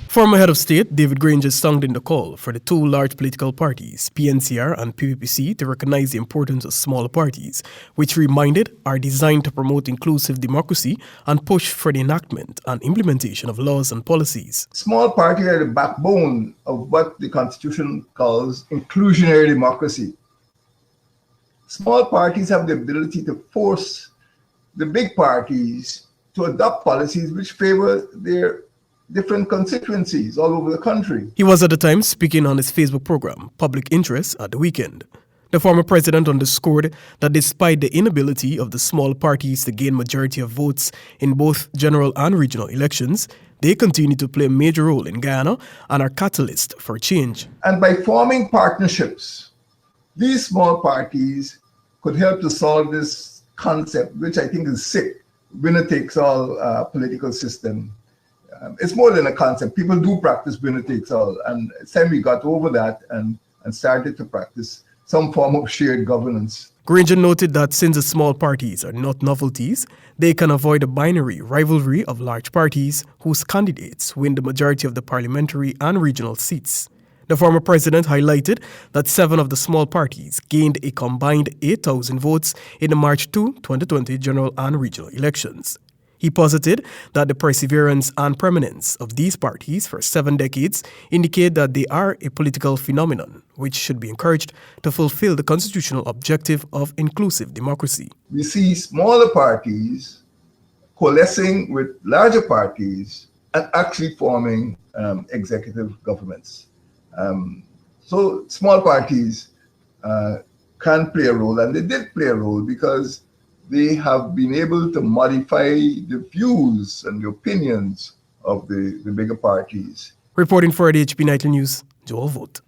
Former head of state David Granger sounded the call for the two large political parties, PNCR and PPPC, to recognize the importance of smaller parties, which reminded are designed to promote inclusive democracy and push for the enactment and implementation of laws and policies. Small parties are the backbone of what the Constitution calls inclusionary democracy. Small parties have the ability to force the big parties to adopt policies which favor their different constituencies all over the country. He was at the time speaking on his Facebook program, Public Interest, at the weekend. The former president underscored that despite the inability of the small parties to gain majority of votes in both general and regional elections, they continue to play a major role in Guyana and are catalyst for change. And by forming partnerships, these small parties could help to solve this concept, which I think is sick, winner-takes-all political system. It's more than a concept. People do practice winner-takes-all, and it's time we got over that and started to practice some form of shared governance. Granger noted that since the small parties are not novelties, they can avoid a binary rivalry of large parties whose candidates win the majority of the parliamentary and regional seats. The former president highlighted that 7 of the small parties gained a combined 8,000 votes in the March 2, 2020 general and regional elections. He posited that the perseverance and permanence of these parties for 7 decades indicate that they are a political phenomenon which should be encouraged to fulfill the constitutional objective of inclusive democracy. We see smaller parties coalescing with larger parties and actually forming executive governments. So small parties can play a role, and they did play a role because they have been able to modify the views and the opinions of the bigger parties. Reporting for the HP Nightly News, Vogt.